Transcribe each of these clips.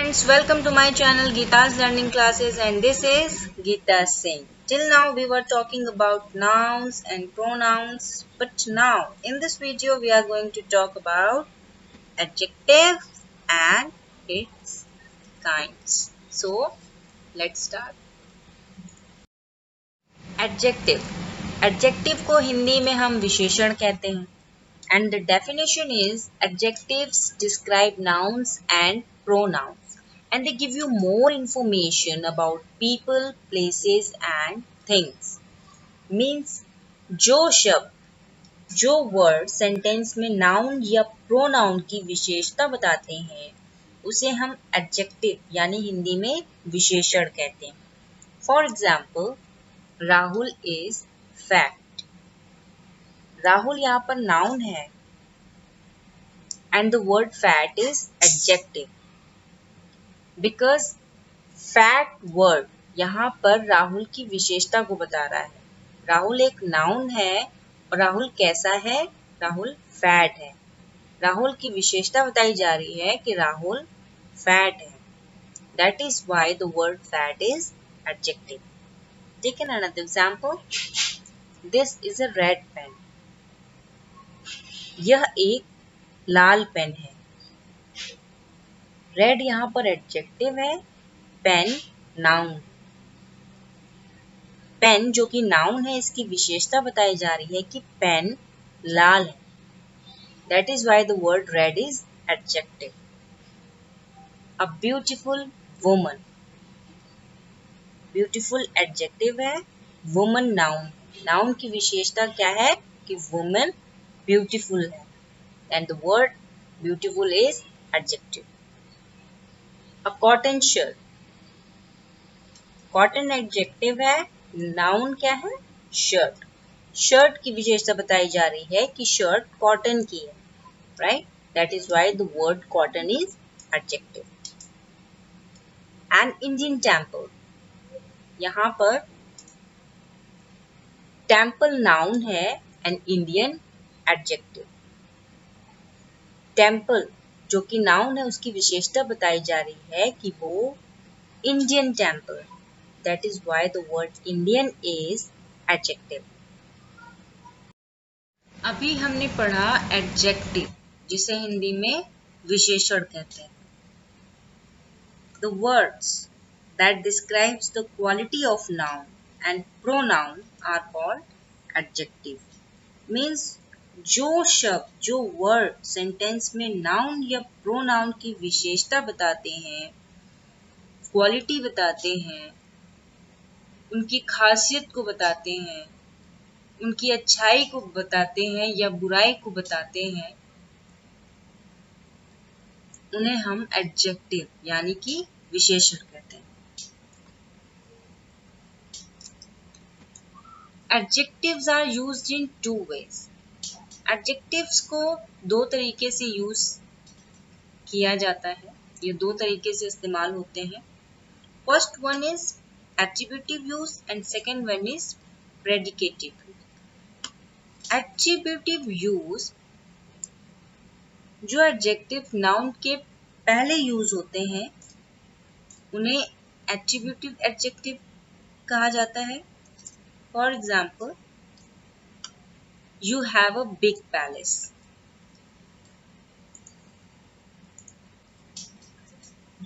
friends, welcome to my channel Geeta's Learning Classes, and this is Geeta Singh. Till now we were talking about nouns and pronouns, but now in this video we are going to talk about adjectives and its kinds. So let's start. Adjective. Adjective को हिंदी में हम विशेषण कहते हैं. And the definition is adjectives describe nouns and pronouns, and they give you more information about people, places and things. Means जो शब्द, जो word sentence में नाउन या प्रोनाउन की विशेषता बताते हैं उसे हम एडजेक्टिव यानी हिंदी में विशेषण कहते हैं. For example, Rahul is fat. Rahul यहाँ पर नाउन है and the word fat is adjective because fat word यहाँ पर राहुल की विशेषता को बता रहा है. राहुल एक नाउन है और राहुल कैसा है? राहुल फैट है. राहुल की विशेषता बताई जा रही है कि राहुल फैट है. That is why the word fat is adjective. Take another example. This is a red pen. यह एक लाल पेन है. रेड यहाँ पर एडजेक्टिव है, पेन नाउन. पेन जो कि नाउन है, इसकी विशेषता बताई जा रही है कि पेन लाल है. That is why the word red is adjective. A beautiful woman. Beautiful adjective है, वुमन नाउन. नाउन की विशेषता क्या है कि वुमन ब्यूटीफुल है. And the word beautiful is adjective. A cotton shirt. Cotton adjective है, noun क्या है? Shirt. Shirt की विशेषता बताई जा रही है कि शर्ट कॉटन की है. Right? That is why the word cotton is adjective. An Indian temple. यहाँ पर temple noun है, an Indian adjective. टेम्पल जो कि नाउन है, उसकी विशेषता बताई जा रही है कि वो Indian temple. That is why the word Indian is adjective. अभी हमने पढ़ा एडजेक्टिव, जिसे हिंदी में विशेषण कहते हैं. The words that describes the quality of noun and pronoun are called adjective. Means जो शब्द, जो वर्ड सेंटेंस में नाउन या प्रोनाउन की विशेषता बताते हैं, क्वालिटी बताते हैं, उनकी खासियत को बताते हैं, उनकी अच्छाई को बताते हैं या बुराई को बताते हैं, उन्हें हम एडजेक्टिव यानी कि विशेषण कहते हैं. Adjectives are used in two ways. Adjectives को दो तरीके से यूज किया जाता है. ये दो तरीके से इस्तेमाल होते हैं. First one is attributive use and second one is predicative use. Attributive use जो एडजेक्टिव नाउन के पहले यूज होते हैं उन्हें एट्रीब्यूटिव एडजेक्टिव कहा जाता है. For example, You have a big palace.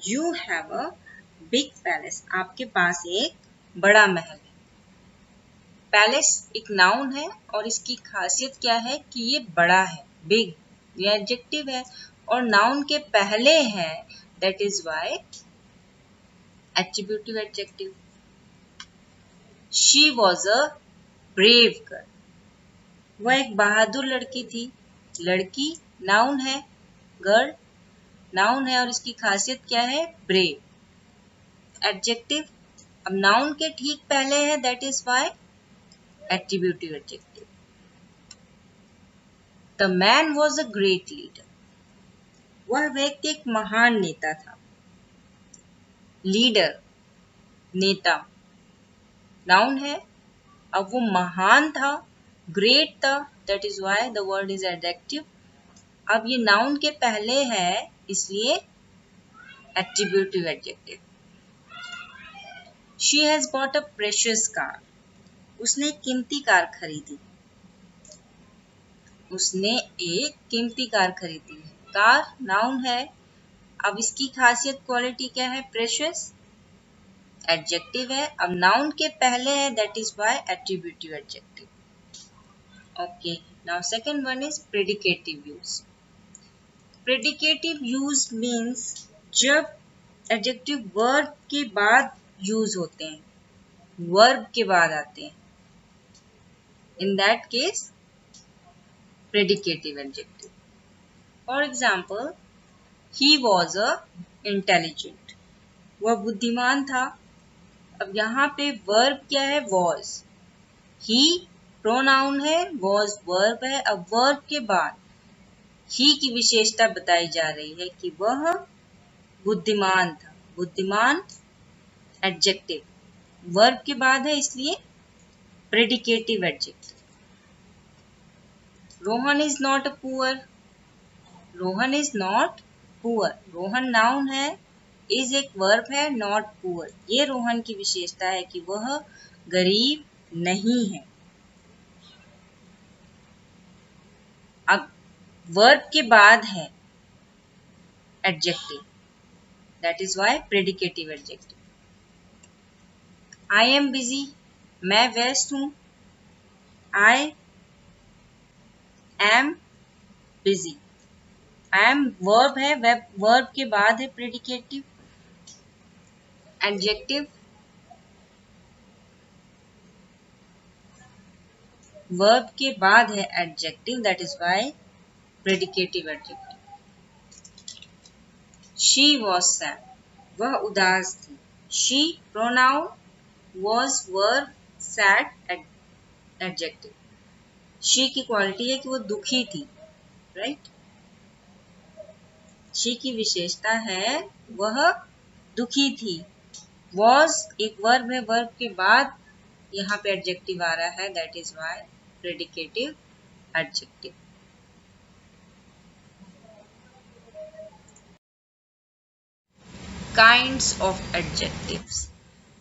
You have a big palace. आपके पास एक बड़ा महल है. पैलेस एक नाउन है और इसकी खासियत क्या है कि ये बड़ा है, बिग. ये एडजेक्टिव है और नाउन के पहले है. That is why attributive adjective. She was a brave girl. वह एक बहादुर लड़की थी. लड़की नाउन है, गर्ल नाउन है और इसकी खासियत क्या है? ब्रेव. एडजेक्टिव अब नाउन के ठीक पहले है. That is why attributive adjective. The man was a great leader. वह व्यक्ति एक महान नेता था. लीडर नेता नाउन है, अब वो महान था, ग्रेट था. That is why the word is adjective. अब ये नाउन के पहले है इसलिए attributive adjective. She has bought a precious car. उसने एक कीमती कार खरीदी. उसने एक कीमती कार खरीदी. कार नाउन है. अब इसकी खासियत क्वालिटी क्या है? प्रेशियस. एडजेक्टिव है. अब नाउन के पहले है, that is why attributive adjective. Okay, now second one is predicative use. Predicative use means जब एडजेक्टिव वर्ब के बाद यूज होते हैं, वर्ब के बाद आते हैं. In that case predicative adjective. For example, he was a intelligent. वह बुद्धिमान था. अब यहाँ पे verb क्या है? was. he pronoun है, was verb है. अब verb के बाद he की विशेषता बताई जा रही है कि वह बुद्धिमान था. बुद्धिमान adjective. verb के बाद है, इसलिए predicative adjective. Rohan is not a poor. Rohan is not poor. Rohan noun है, इज एक वर्ब है, नॉट पुअर. ये रोहन की विशेषता है कि वह गरीब नहीं है. अब वर्ब के बाद है adjective, that is why predicative adjective. I am busy. मैं व्यस्त हूं. I am busy. I am verb है, वर्ब के बाद है प्रेडिकेटिव एडजेक्टिव. वर्ब के बाद है adjective, that is why predicative adjective. She was sad. वह उदास थी. She pronoun, was verb, sad adjective. She की क्वालिटी है कि वो दुखी थी, राइट. शी की विशेषता है वह दुखी थी. वॉज एक वर्ब है, वर्ब के बाद यहाँ पे एडजेक्टिव आ रहा है, that is why predicative adjective. Kinds of adjectives.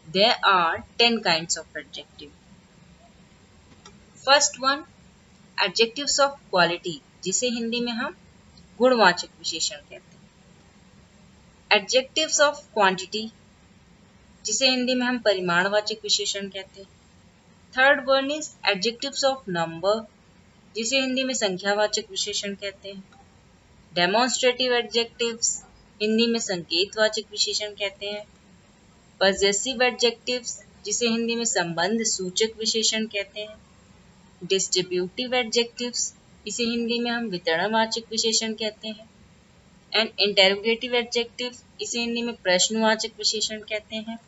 There are 10 kinds of adjective. First one, adjectives of quality, जिसे हिंदी में हम गुणवाचक विशेषण कहते हैं. Adjectives of quantity, जिसे हिंदी में हम परिमाणवाचक विशेषण कहते हैं. Third one is adjectives of number, जिसे हिंदी में संख्यावाचक विशेषण कहते हैं. Demonstrative adjectives, हिंदी में संकेतवाचक विशेषण कहते हैं. Possessive adjectives, जिसे हिंदी में संबंध सूचक विशेषण कहते हैं. Distributive adjectives, इसे हिंदी में हम वितरणवाचक विशेषण कहते हैं. एंड interrogative adjectives, इसे हिंदी में प्रश्नवाचक विशेषण कहते हैं.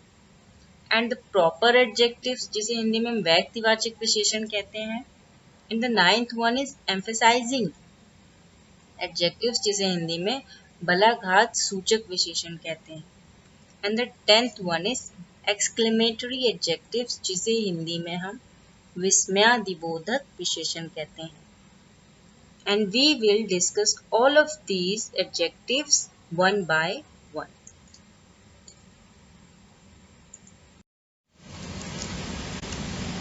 एंड द प्रॉपर एडजेक्टिव्स, जिसे हिंदी में व्यक्तिवाचक विशेषण कहते हैं. In the ninth one is emphasizing adjectives, जिसे हिंदी में बलाघात सूचक विशेषण कहते हैं. And the 10th one is exclamatory adjectives, जिसे हिंदी में हम विस्मयादिबोधक विशेषण कहते हैं. And we will discuss all of these adjectives one by one.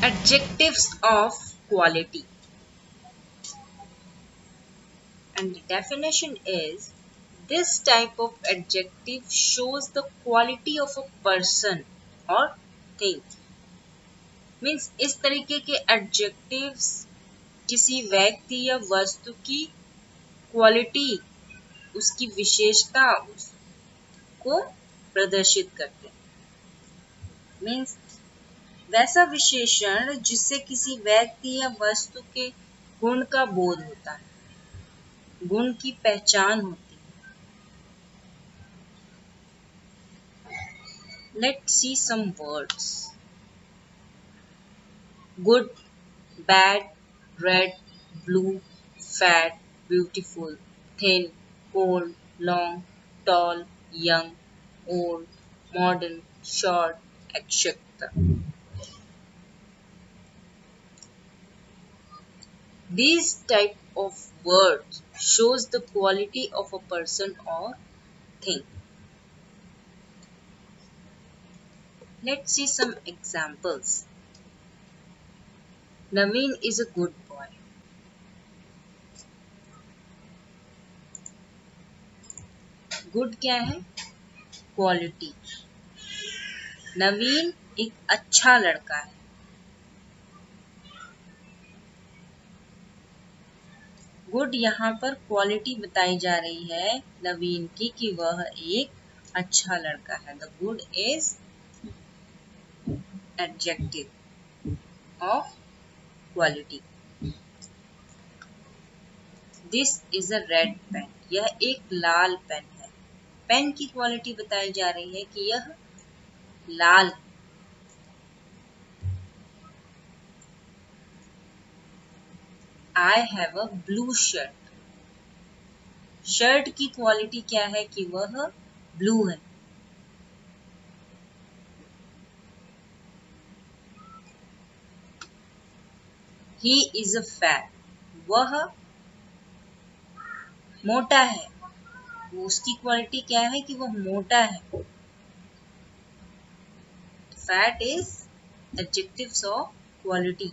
Adjectives of quality. And the definition is, this type of adjective shows the quality of a person or thing. Means इस तरीके के adjectives किसी व्यक्ति या वस्तु की quality, उसकी विशेषता को प्रदर्शित करते हैं. मीन्स वैसा विशेषण जिससे किसी व्यक्ति या वस्तु के गुण का बोध होता है, गुण की पहचान होती है. Let's see some words. Good, bad, red, blue, fat, beautiful, thin, cold, long, tall, young, old, modern, short, etc. These type of words shows the quality of a person or thing. Let's see some examples. Naveen is a good boy. Good क्या है? Quality. नवीन एक अच्छा लड़का है. Good यहाँ पर quality बताई जा रही है नवीन की कि वह एक अच्छा लड़का है. The good is adjective of quality. This is a red pen. यह एक लाल पेन है. पेन की क्वालिटी बताई जा रही है कि यह लाल. I have a blue shirt. Shirt की क्वालिटी क्या है कि वह ब्लू है. He is a fat. वह मोटा है. उसकी क्वालिटी क्या है कि वह मोटा है. Fat is adjectives of quality.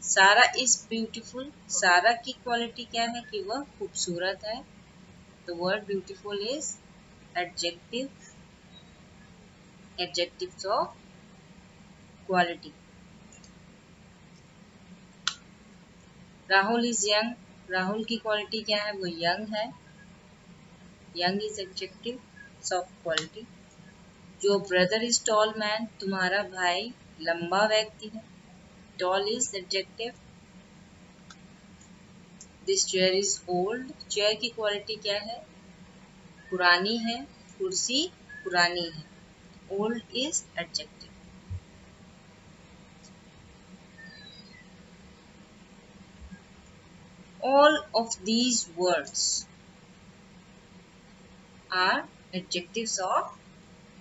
सारा इज ब्यूटीफुल. सारा की क्वालिटी क्या है कि वह खूबसूरत है. The word beautiful is adjectives of quality. Rahul is young. Rahul की क्वालिटी क्या है? वो यंग है. Young is adjective of quality. Your brother is tall man. तुम्हारा भाई लंबा व्यक्ति है. Tall is adjective. This chair is old. Chair की क्वालिटी क्या है? पुरानी है. कुर्सी पुरानी है. Old is adjective. All of these words are adjectives of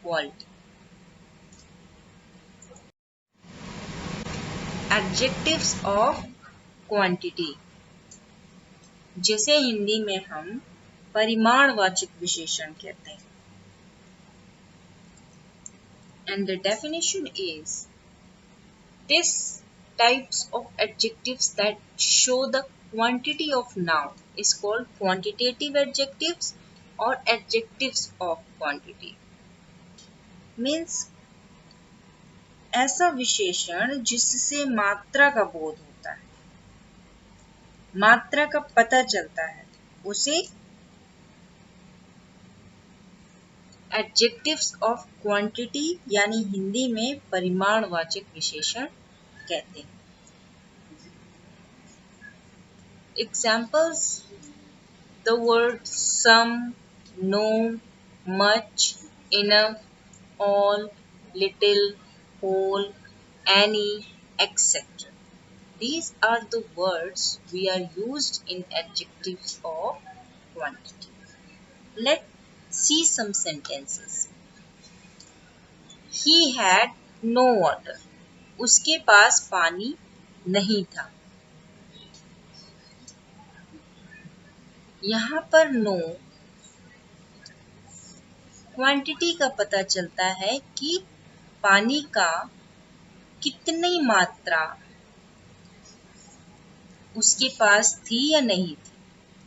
quality. Adjectives of quantity. जैसे हिंदी में हम परिमाणवाचक विशेषण कहते हैं. And the definition is this types of adjectives that show the quantity of noun is called quantitative adjectives or adjectives of quantity. Means ऐसा विशेषण जिससे मात्रा का बोध होता है, मात्रा का पता चलता है, उसे एडजेक्टिव्स ऑफ क्वांटिटी यानी हिंदी में परिमाणवाचक विशेषण कहते हैं. Examples. The word some, no, much, enough, all, little, whole, any, etc. These are the words we are used in adjectives of quantity. Let's see some sentences. He had no water. उसके पास पानी नहीं था. यहाँ पर no quantity का पता चलता है कि पानी का कितनी मात्रा उसके पास थी या नहीं थी.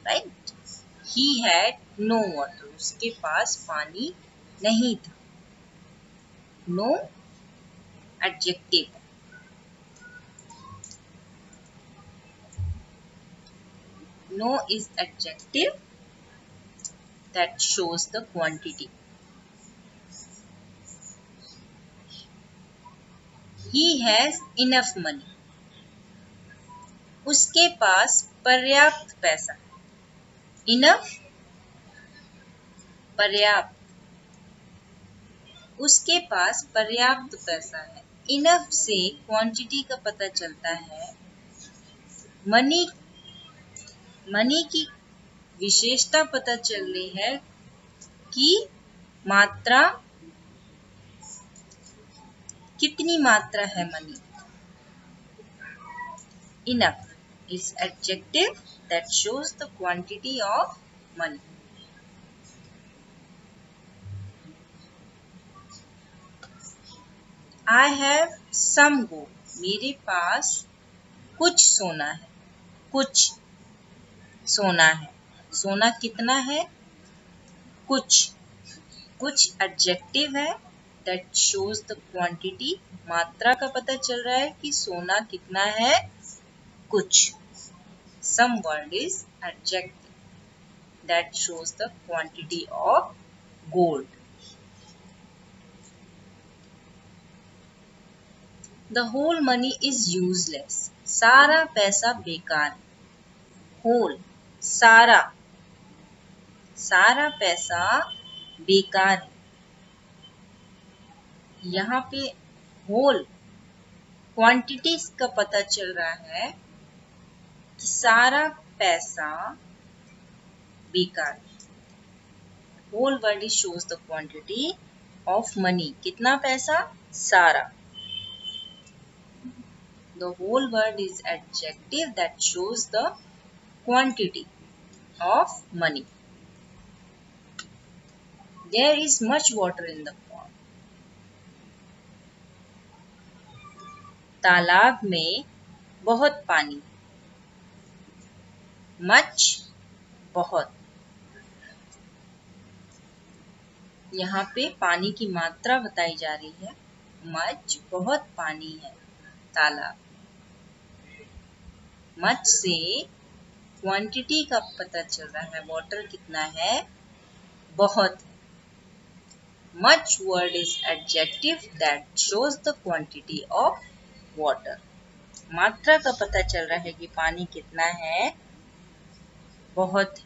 Right. He had no water. उसके पास पानी नहीं था. No adjective. No is adjective that shows the quantity. He has enough money. उसके पास पर्याप्त पैसा. Enough पर्याप्त. उसके पास पर्याप्त पैसा है. Enough से क्वांटिटी का पता चलता है. मनी की विशेषता पता चल रही है कि मात्रा कितनी मात्रा है money. Enough is adjective that shows the quantity of money. I have some gold, मेरे पास कुछ सोना है, कुछ सोना है। सोना कितना है? कुछ। कुछ एडजेक्टिव है दैट शोज द क्वांटिटी, मात्रा का पता चल रहा है कि सोना कितना है, कुछ। Some word is adjective that shows the quantity of gold. The whole money is useless, सारा पैसा बेकार है। होल, सारा, सारा पैसा बेकार है। यहाँ पे होल क्वांटिटीज का पता चल रहा है कि सारा पैसा बेकार है। Whole word is shows the quantity of money, कितना पैसा? सारा। The whole word is adjective that shows the quantity of money. There is much water in the pond, तालाब में बहुत पानी। मच, बहुत। यहाँ पे पानी की मात्रा बताई जा रही है। मच, बहुत पानी है तालाब। मच से क्वांटिटी का पता चल रहा है, वाटर कितना है, बहुत। Much word is adjective that shows the quantity of water. मात्रा का पता चल रहा है कि पानी कितना है, बहुत है।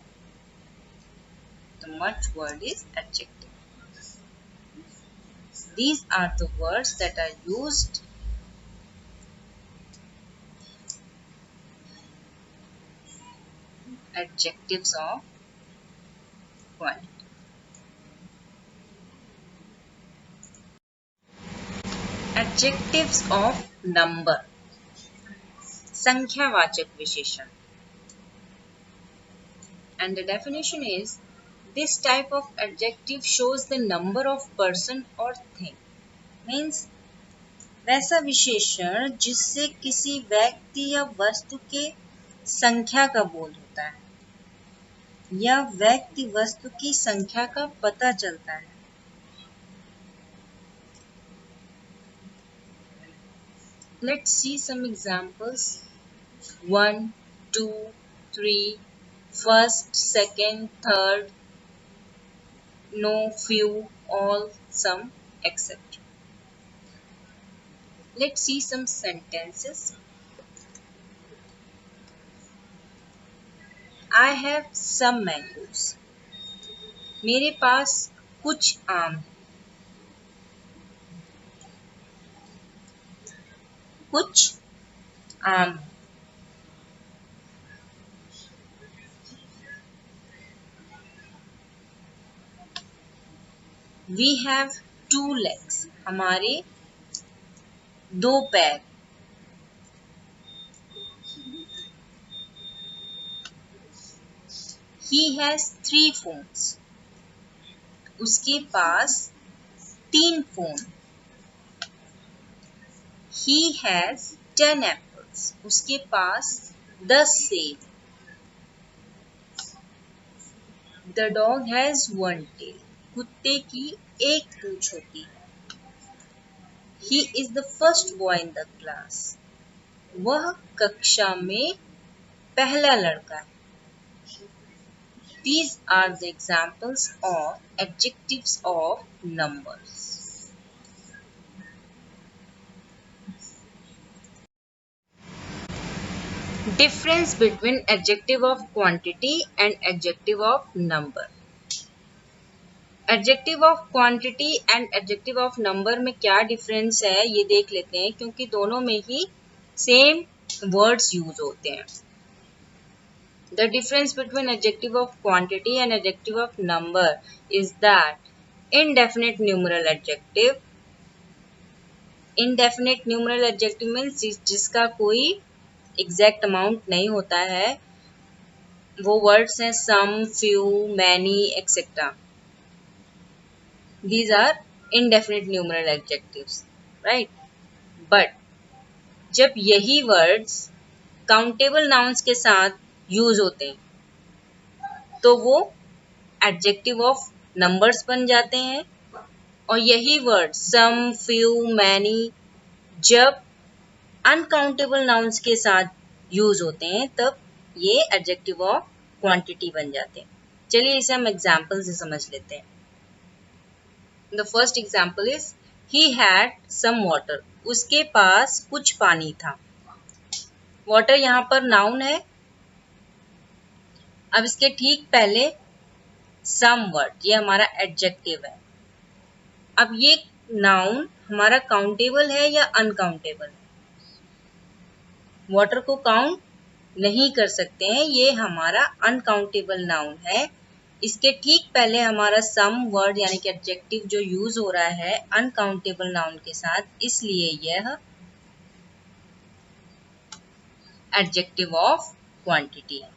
तो much word is adjective. These are the words that are used adjectives of quantity. Adjectives of number, संख्यावाचक विशेषण. And the definition is, this type of adjective shows the number of person or thing. Means वैसा विशेषण जिससे किसी व्यक्ति या वस्तु के संख्या का बोध होता है या व्यक्ति वस्तु की संख्या का पता चलता है। Let's see some examples. 1, 2, 3, first, second, third, no, few, all, some, etc. Let's see some sentences. I have some mangoes. मेरे पास कुछ आम है। कुछ आम है। We have 2 legs. हमारे 2 पैर। He has 3 phones. उसके पास 3 फोन। He has 10 apples. उसके पास 10 सेब। The dog has 1 tail. कुत्ते की एक पूंछ होती है। He is the first boy in the class. वह कक्षा में पहला लड़का है। These are the examples of adjectives of numbers. Difference between adjective of quantity and adjective of number. Adjective of quantity and adjective of number में क्या difference है ये देख लेते हैं, क्योंकि दोनों में ही same words use होते हैं. The difference between adjective of quantity and adjective of number is that indefinite numeral adjective means जिसका कोई exact amount नहीं होता है, वो words हैं some, few, many, etc. These are indefinite numeral adjectives. Right. But जब यही वर्ड्स काउंटेबल नाउन्स के साथ यूज होते हैं तो वो एडजेक्टिव ऑफ नंबर्स बन जाते हैं, और यही वर्ड सम, फ्यू, मैनी जब अनकाउंटेबल नाउन्स के साथ यूज होते हैं तब ये एडजेक्टिव ऑफ क्वांटिटी बन जाते हैं। चलिए इसे हम एग्जाम्पल से समझ लेते हैं। The first example is he had some water, उसके पास कुछ पानी था। वाटर यहाँ पर नाउन है। अब इसके ठीक पहले सम वर्ड, ये हमारा एडजेक्टिव है। अब ये नाउन हमारा काउंटेबल है या अनकाउंटेबल है? वाटर को काउंट नहीं कर सकते हैं, ये हमारा अनकाउंटेबल नाउन है। इसके ठीक पहले हमारा सम वर्ड यानी कि एडजेक्टिव जो यूज हो रहा है अनकाउंटेबल नाउन के साथ, इसलिए यह एडजेक्टिव ऑफ क्वांटिटी है।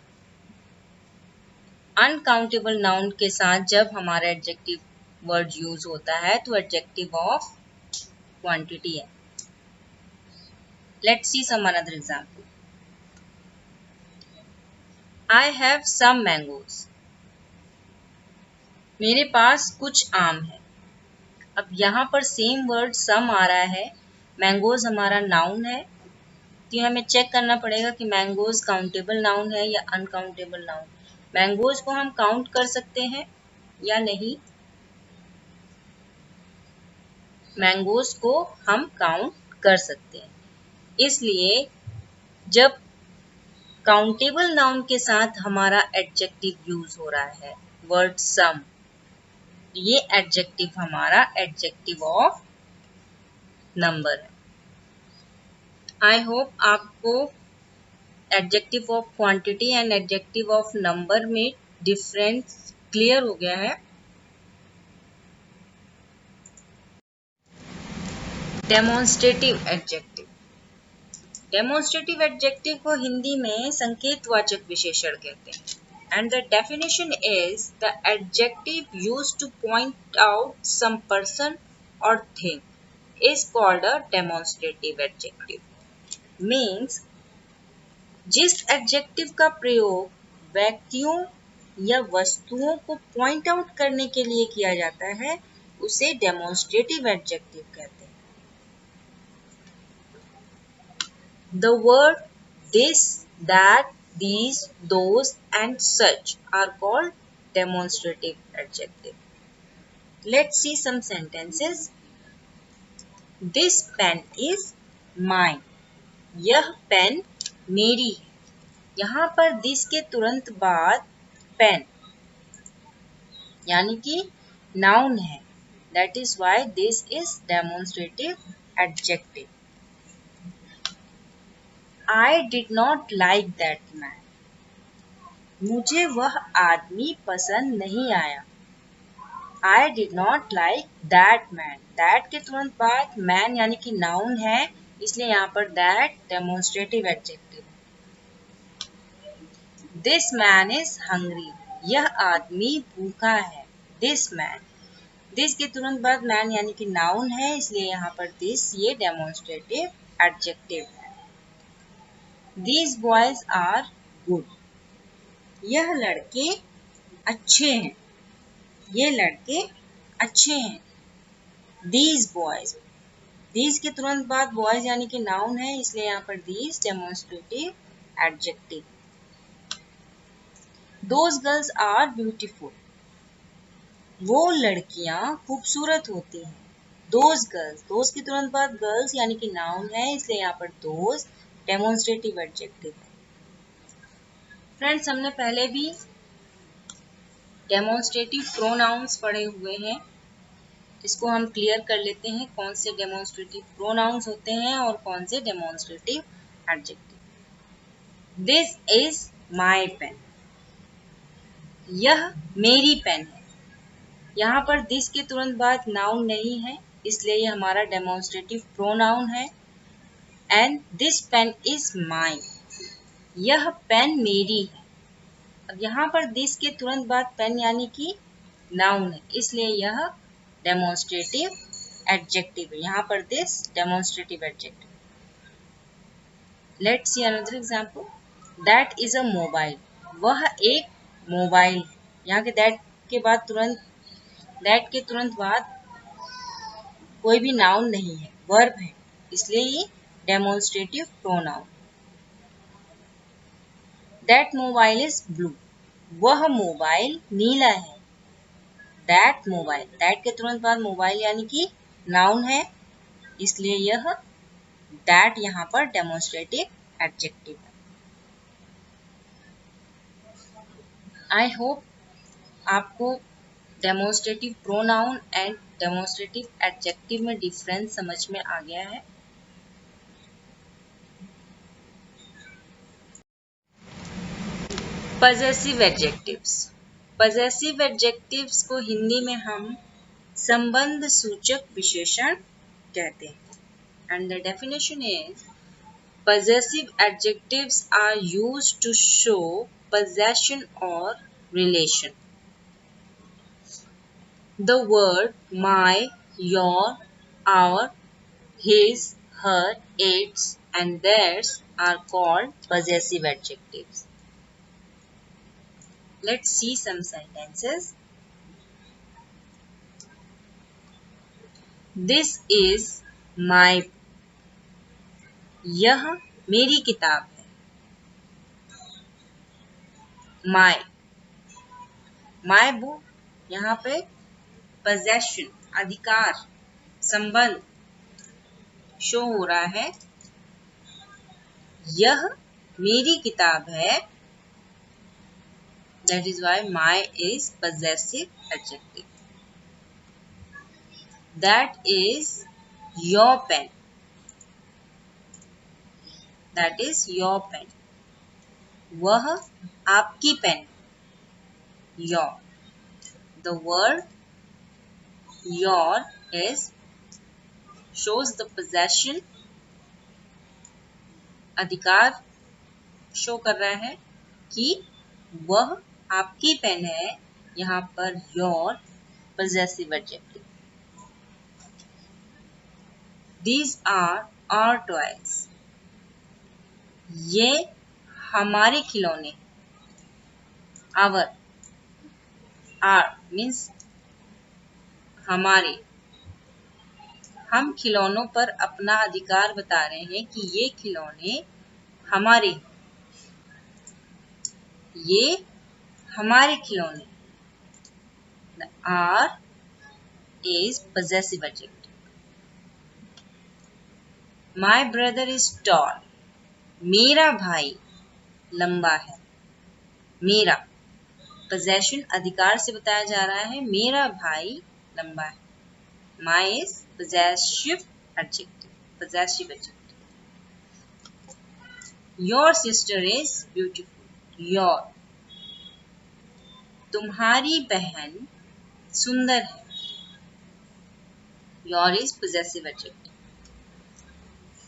अनकाउंटेबल नाउन के साथ जब हमारा एडजेक्टिव वर्ड यूज होता है तो एडजेक्टिव ऑफ क्वांटिटी है। Let's see some another example. I have some mangoes. मेरे पास कुछ आम है। अब यहाँ पर सेम वर्ड सम आ रहा है, मैंगोज हमारा नाउन है, तो हमें चेक करना पड़ेगा कि मैंगोज काउंटेबल नाउन है या अनकाउंटेबल नाउन। मैंगोज को हम काउंट कर सकते हैं या नहीं? मैंगोज को हम काउंट कर सकते हैं, इसलिए जब काउंटेबल नाउन के साथ हमारा एडजेक्टिव यूज हो रहा है वर्ड सम, ये एडजेक्टिव हमारा एडजेक्टिव ऑफ नंबर है। आई होप आपको adjective of quantity and adjective of number में डिफरेंस क्लियर हो गया है। Demonstrative adjective. डेमोन्स्ट्रेटिव एडजेक्टिव को हिंदी में संकेतवाचक विशेषण कहते हैं। And the definition is the adjective used to point out some person or thing is called a demonstrative adjective. Means जिस adjective का प्रयोग व्यक्तियों या वस्तुओं को point out करने के लिए किया जाता है उसे demonstrative adjective कहते हैं। The word this, that, these, those and such are called demonstrative adjective. Let's see some sentences. This pen is mine. यह पेन मेरी है। यहाँ पर this के तुरंत बाद पेन यानी कि noun है। That is why this is demonstrative adjective. I did not like that man. मुझे वह आदमी पसंद नहीं आया। I did not like that man. That के तुरंत बाद man यानी कि noun है, इसलिए यहाँ पर that demonstrative adjective है। This man is hungry. यह आदमी भूखा है। This man. This के तुरंत बाद man यानी कि noun है, इसलिए यहाँ पर this ये demonstrative adjective है। These boys are good. यह लड़के अच्छे हैं। ये लड़के अच्छे हैं। These boys. These के तुरंत बाद boys यानी कि noun है, इसलिए यहाँ पर these demonstrative adjective। Those girls are beautiful. वो लड़कियां खूबसूरत होती हैं। Those girls. Those के तुरंत बाद girls यानी कि noun है, इसलिए यहाँ पर those demonstrative adjective है। फ्रेंड्स, हमने पहले भी डेमोन्स्ट्रेटिव प्रोनाउंस पढ़े हुए हैं। इसको हम क्लियर कर लेते हैं कौन से डेमोन्स्ट्रेटिव प्रोनाउंस होते हैं और कौन से demonstrative adjective. This is my pen. यह मेरी पेन है। यहाँ पर दिस के तुरंत बाद नाउन नहीं है, इसलिए यह हमारा डेमोन्स्ट्रेटिव प्रोनाउन है। And this pen is mine. यह पेन मेरी है। अब यहाँ पर दिस के तुरंत बाद पेन यानी कि नाउन है, इसलिए यह डेमोन्स्ट्रेटिव एडजेक्टिव है, यहाँ पर this demonstrative adjective. Let's see another example, that is a mobile, वह एक मोबाइल। यहाँ के दैट के बाद तुरंत, दैट के तुरंत बाद कोई भी नाउन नहीं है, वर्ब है, इसलिए ये demonstrative pronoun. That mobile is blue, वह मोबाइल नीला है। दैट मोबाइल, दैट के तुरंत बाद मोबाइल यानी कि नाउन है, इसलिए यह दैट यहाँ पर डेमोन्स्ट्रेटिव एडजेक्टिव है। आई होप आपको demonstrative pronoun and demonstrative adjective में डिफरेंस समझ में आ गया है। पजेसिव एडजेक्टिव्स, पजेसिव एडजेक्टिव्स को हिंदी में हम संबंध सूचक विशेषण कहते हैं। And the definition is possessive adjectives are used to show possession or relation. The word my, your, our, his, her, its, and theirs are called possessive adjectives. Let's see some sentences. This is my book. यह मेरी किताब है। My, my book, यहाँ पे possession, अधिकार, संबंध show हो रहा है। यह मेरी किताब है, that is why my is possessive adjective. That is your pen, that is your pen. वह आपकी pen, your. The word your is shows the possession, अधिकार शो कर रहा है कि वह आपकी पेन है, यहाँ पर your possessive adjective. These are our toys. ये हमारे खिलौने, our, our means हमारे। हम खिलौनों पर अपना अधिकार बता रहे हैं कि ये खिलौने हमारे, ये हमारे खिलौने। The R is possessive adjective. My brother is tall. मेरा भाई लंबा है। मेरा possession अधिकार से बताया जा रहा है, मेरा भाई लंबा है। My is possessive adjective. Possessive adjective. Your sister is beautiful. Your, तुम्हारी बहन सुंदर है। Your is possessive adjective.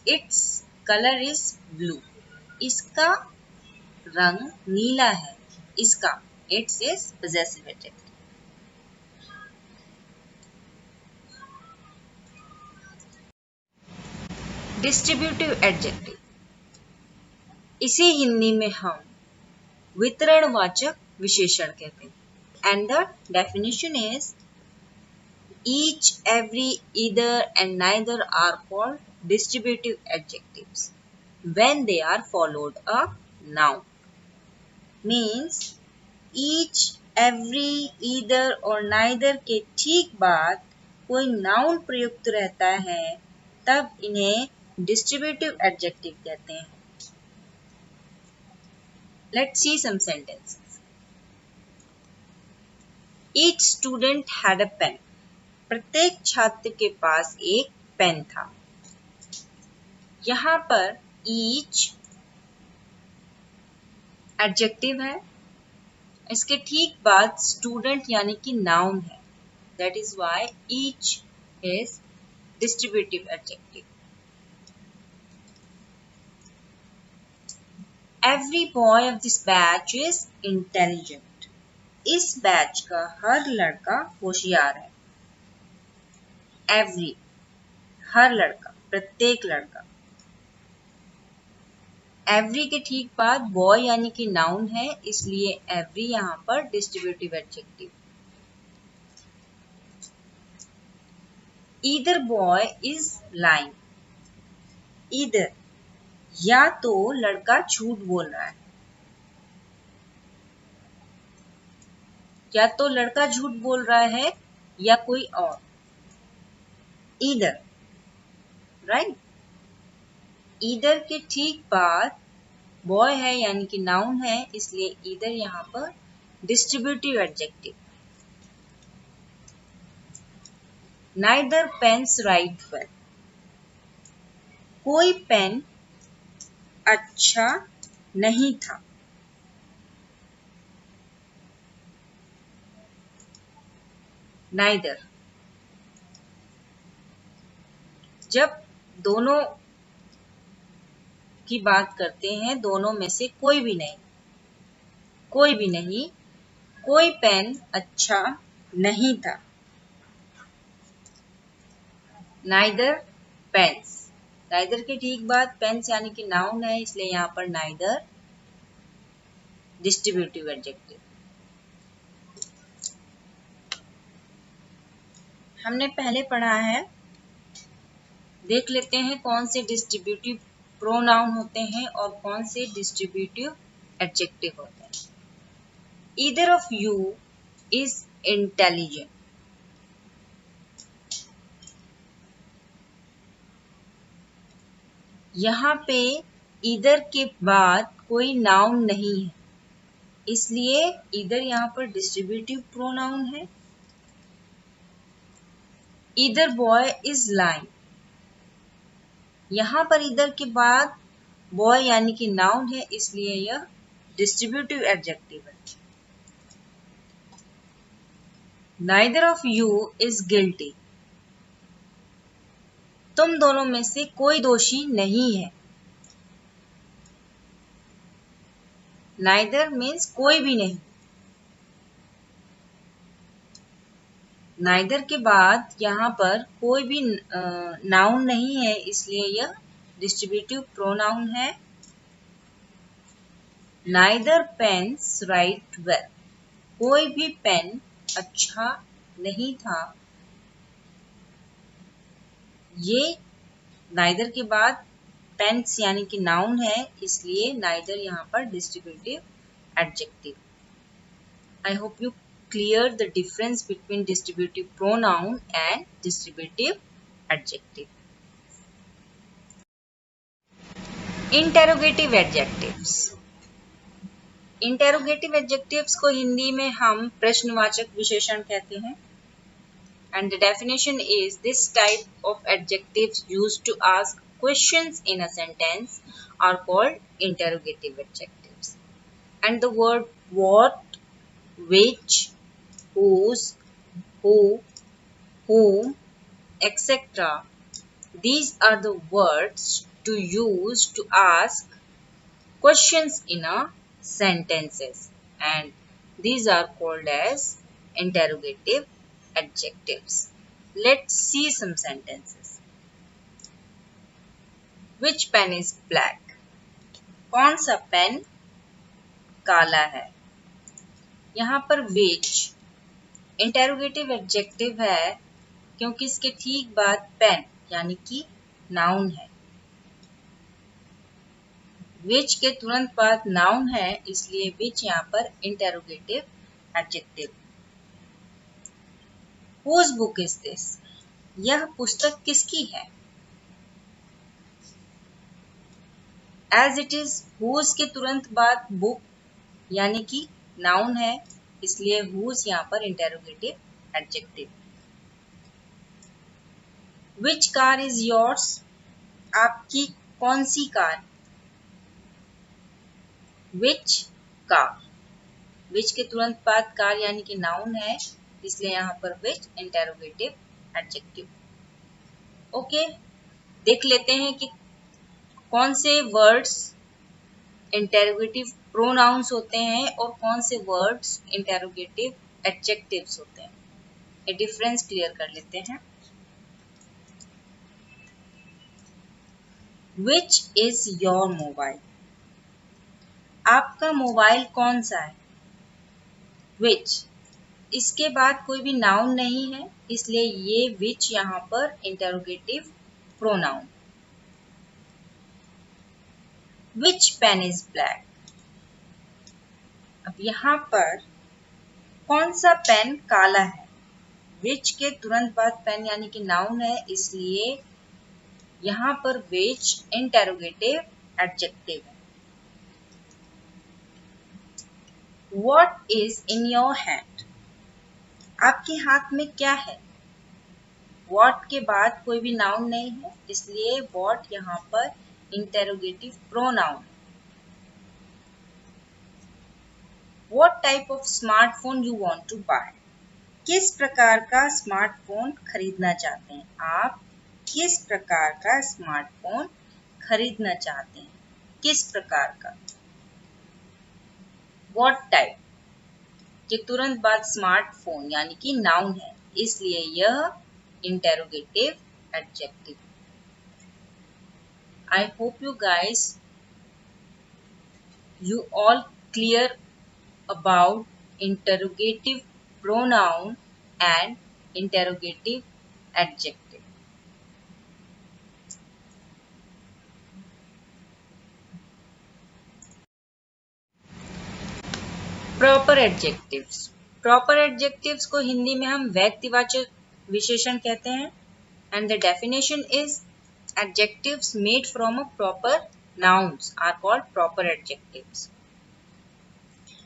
Its color is blue. इसका रंग नीला है। इसका, its is possessive adjective. Distributive adjective, इसे हिंदी में हम वितरणवाचक विशेषण कहते हैं। And the definition is each, every, either and neither are called distributive adjectives when they are followed a noun. Means each, every, either और neither के ठीक बाद कोई noun प्रयुक्त रहता है, तब इन्हें डिस्ट्रीब्यूटिव एडजेक्टिव कहते हैं। Let's see some sentences. Each student had a pen. प्रत्येक छात्र के पास एक पेन था। यहाँ पर each एडजेक्टिव है, इसके ठीक बाद स्टूडेंट यानी कि नाउन है। That is why each is distributive adjective. Every boy of this batch is intelligent. इस बैच का हर लड़का होशियार है। Every, हर लड़का, प्रत्येक लड़का। एवरी के ठीक बाद बॉय यानी कि नाउन है, इसलिए एवरी यहाँ पर distributive adjective. Either boy is lying, either या तो लड़का झूठ बोल रहा है, या तो लड़का झूठ बोल रहा है या कोई और। Either, right. ईदर के ठीक बाद बॉय है यानी कि नाउन है, इसलिए ईदर यहाँ पर distributive adjective. Neither pens write well, कोई पेन अच्छा नहीं था। नाइदर, जब दोनों की बात करते हैं, दोनों में से कोई भी नहीं, कोई भी नहीं, कोई पेन अच्छा नहीं था। नाइदर पेन्स, नाइदर के ठीक बाद पेन्स यानी कि नाउन है, इसलिए यहाँ पर नाइदर डिस्ट्रीब्यूटिव एडजेक्टिव। हमने पहले पढ़ा है, देख लेते हैं कौन से डिस्ट्रीब्यूटिव प्रोनाउन होते हैं और कौन से डिस्ट्रीब्यूटिव एडजेक्टिव होते हैं। Either of you is intelligent, यहाँ पे ईदर के बाद कोई नाउन नहीं है, इसलिए ईदर यहाँ पर डिस्ट्रीब्यूटिव प्रोनाउन है। ईदर बॉय इज लाइंग, यहाँ पर ईदर के बाद बॉय यानी कि नाउन है, इसलिए यह डिस्ट्रीब्यूटिव एडजेक्टिव है। Neither of you is guilty, तुम दोनों में से कोई दोषी नहीं है। नाइदर मीन्स कोई भी नहीं, नाइदर के बाद यहाँ पर कोई भी नाउन नहीं है, इसलिए यह डिस्ट्रीब्यूटिव प्रोनाउन है। नाइदर पेन्स राइट वेल, कोई भी पेन अच्छा नहीं था। ये नाइदर के बाद पेन्स यानी कि नाउन है, इसलिए नाइदर यहाँ पर distributive adjective. I hope you clear the difference between distributive pronoun and distributive adjective. Interrogative adjectives. Interrogative adjectives को हिंदी में हम प्रश्नवाचक विशेषण कहते हैं. And the definition is this type of adjectives used to ask questions in a sentence are called interrogative adjectives. And the word what, which, whose, who, whom, etc. These are the words to use to ask questions in a sentences, and these are called as interrogative adjectives. Let's see some sentences. Which pen is black? कौन सा pen काला है? यहाँ पर which interrogative adjective है, क्योंकि इसके ठीक बाद पेन यानी कि नाउन है। which के तुरंत बाद नाउन है, इसलिए which यहाँ पर interrogative adjective. whose book is this? यह पुस्तक किसकी है? as it is whose के तुरंत बाद book यानी कि नाउन है, इसलिए whose यहाँ पर interrogative adjective. which car is yours? आपकी कौन सी कार? which car, which के तुरंत बाद कार यानी कि नाउन है, इसलिए यहाँ पर which इंटेरोगेटिव एडजेक्टिव। ओके, देख लेते हैं कि कौन से वर्ड्स इंटेरोगेटिव प्रोनाउंस होते हैं और कौन से वर्ड्स इंटेरोगेटिव एडजेक्टिव्स होते हैं। ये डिफरेंस क्लियर कर लेते हैं। विच इज योर मोबाइल, आपका मोबाइल कौन सा है। विच, इसके बाद कोई भी नाउन नहीं है, इसलिए ये विच यहाँ पर interrogative pronoun. Which pen is black, अब यहाँ पर कौन सा पेन काला है। विच के तुरंत बाद पेन यानी कि नाउन है, इसलिए यहाँ पर विच इंटेरोगेटिव एडजेक्टिव है। What is in your hand, आपके हाथ में क्या है। What के बाद कोई भी नाउन नहीं है, इसलिए what यहाँ पर interrogative pronoun. What type of smartphone you want to buy, किस प्रकार का स्मार्टफोन खरीदना चाहते हैं आप। किस प्रकार का स्मार्टफोन खरीदना चाहते हैं, किस प्रकार का। What type के तुरंत बाद स्मार्टफोन यानी कि नाउन है, इसलिए यह interrogative adjective. I hope you guys you all clear about interrogative pronoun and interrogative adjective. Proper adjectives, proper adjectives को हिंदी में हम व्यक्तिवाचक विशेषण कहते हैं। And the definition is adjectives made from a proper nouns are called proper adjectives.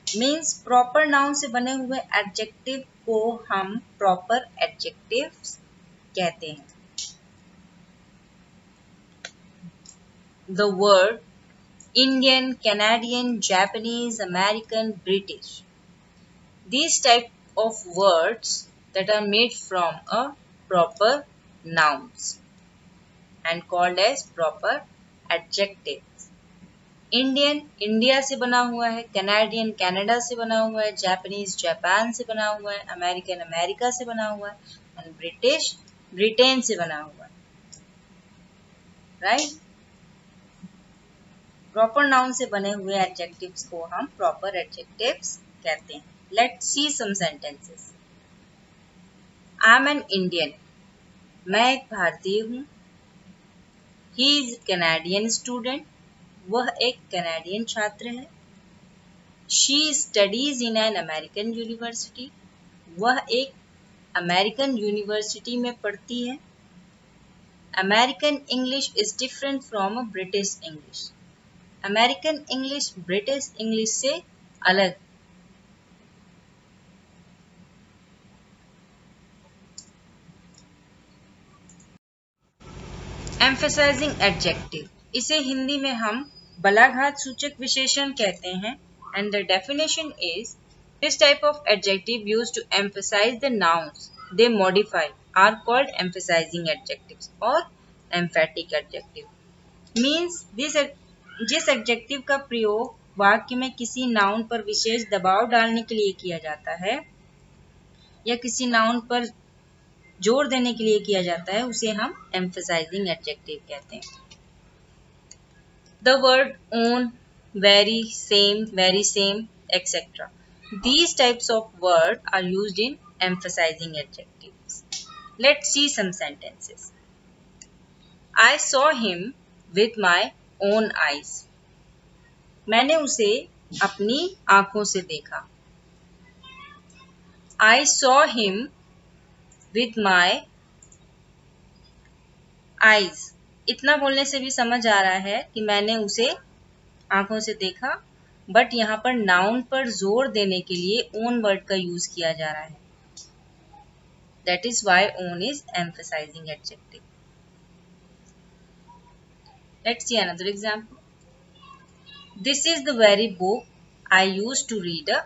Means proper noun से बने हुए एडजेक्टिव को हम प्रॉपर एडजेक्टिव्स कहते हैं। The word Indian, Canadian, Japanese, American, British. These type of words that are made from a proper nouns and called as proper adjectives. Indian, India से बना हुआ है। Canadian, Canada से बना हुआ है। Japanese, Japan से बना हुआ है। American, America से बना हुआ है। And British, Britain से बना हुआ है। Right? प्रॉपर नाउन से बने हुए एडजेक्टिव्स को हम प्रॉपर एडजेक्टिव्स कहते हैं। Let's see some sentences. I am an Indian, मैं एक भारतीय हूँ। ही इज कैनेडियन स्टूडेंट, वह एक कैनेडियन छात्र है। She studies in an American university, वह एक अमेरिकन यूनिवर्सिटी में पढ़ती है। American English is different from a British English, American English British English से अलग। एम्फेसाइजिंग एडजेक्टिव, इसे हिंदी में हम बलाघात सूचक विशेषण कहते हैं। And the definition is this type of adjective used to emphasize the nouns they modify are called emphasizing adjectives और एम्फेटिक एडजेक्टिव। मीन्स जिस एडजेक्टिव का प्रयोग वाक्य में किसी नाउन पर विशेष दबाव डालने के लिए किया जाता है या किसी नाउन पर जोर देने के लिए किया जाता है, उसे हम एम्फसाइजिंग एडजेक्टिव कहते हैं। The word own, very same, etcetera, these types of words are used in emphasizing adjectives. Let's see some sentences. I saw him with my own eyes. मैंने उसे अपनी आंखों से देखा। I saw him with my eyes. इतना बोलने से भी समझ आ रहा है कि मैंने उसे आंखों से देखा, बट यहाँ पर नाउन पर जोर देने के लिए ओन वर्ड का यूज किया जा रहा है। That is why own is emphasizing adjective. Let's see another example. This is the very book I used to read a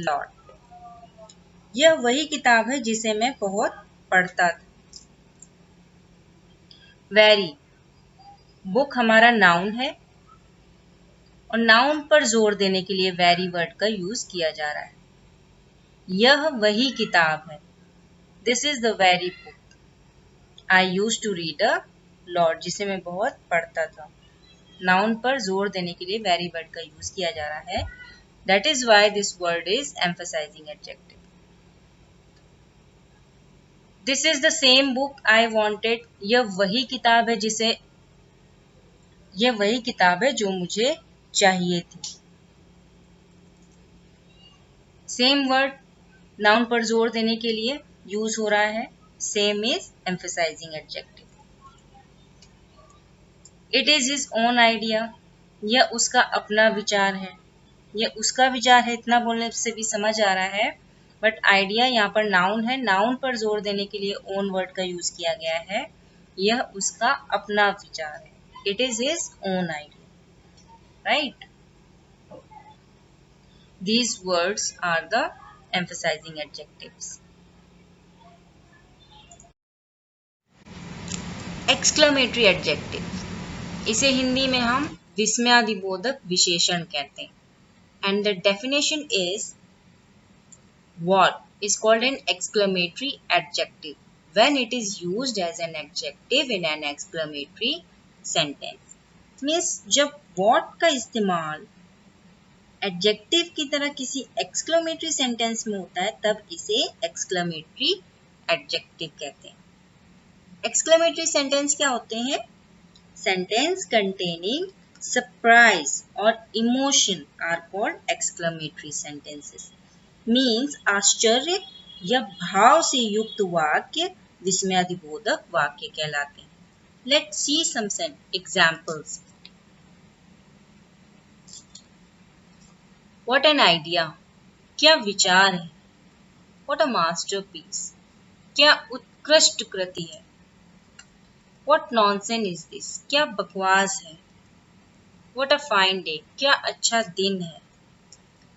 lot. यह वही किताब है जिसे मैं बहुत पढ़ता था। Very, बुक हमारा नाउन है और नाउन पर जोर देने के लिए वेरी वर्ड का यूज किया जा रहा है। यह वही किताब है। This is the very book I used to read a lot, जिसे मैं बहुत पढ़ता था। नाउन पर जोर देने के लिए वेरी वर्ड का यूज किया जा रहा है. That is why this word is emphasising adjective. This is the same book I wanted. यह वही किताब है जो मुझे चाहिए थी. सेम वर्ड नाउन पर जोर देने के लिए यूज हो रहा है. Same is emphasising adjective. It is his own idea. यह उसका अपना विचार है. यह उसका विचार है इतना बोलने से भी समझ आ रहा है, बट आइडिया यहाँ पर नाउन है. नाउन पर जोर देने के लिए ओन वर्ड का यूज किया गया है. यह उसका अपना विचार है. It is his own idea. Right. These words are the emphasizing adjectives. Exclamatory adjective. इसे हिंदी में हम विस्मयादिबोधक विशेषण कहते हैं. And the definition is what is called an exclamatory adjective when it is used as an adjective in an exclamatory sentence. Means जब what का इस्तेमाल adjective की तरह किसी एक्सक्लेमेटरी सेंटेंस में होता है तब इसे एक्सक्लेमेटरी एडजेक्टिव कहते हैं. एक्सक्लेमेटरी सेंटेंस क्या होते हैं? सेंटेंस कंटेनिंग सरप्राइज और emotion are called exclamatory sentences. Means आश्चर्य या भाव से युक्त वाक्य विस्मयादिबोधक वाक्य कहलाते हैं. Let's see some examples. What an idea! क्या विचार है. What a masterpiece! क्या उत्कृष्ट कृति है. What nonsense is this! क्या बकवास है. What a fine day! क्या अच्छा दिन है.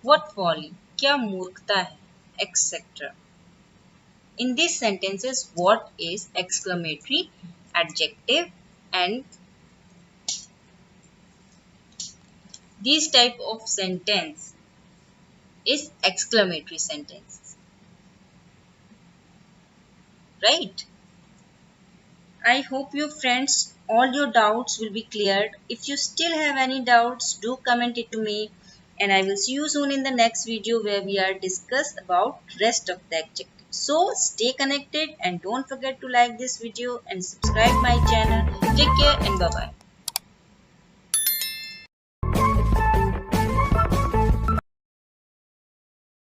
What folly! क्या मूर्खता है, etc. In these sentences, what is exclamatory adjective, and these type of sentence is exclamatory sentences. Right? I hope you friends all your doubts will be cleared. If you still have any doubts, do comment it to me, and I will see you soon in the next video where we are discuss about rest of the adjectives. So stay connected and don't forget to like this video and subscribe my channel. Take care and bye bye.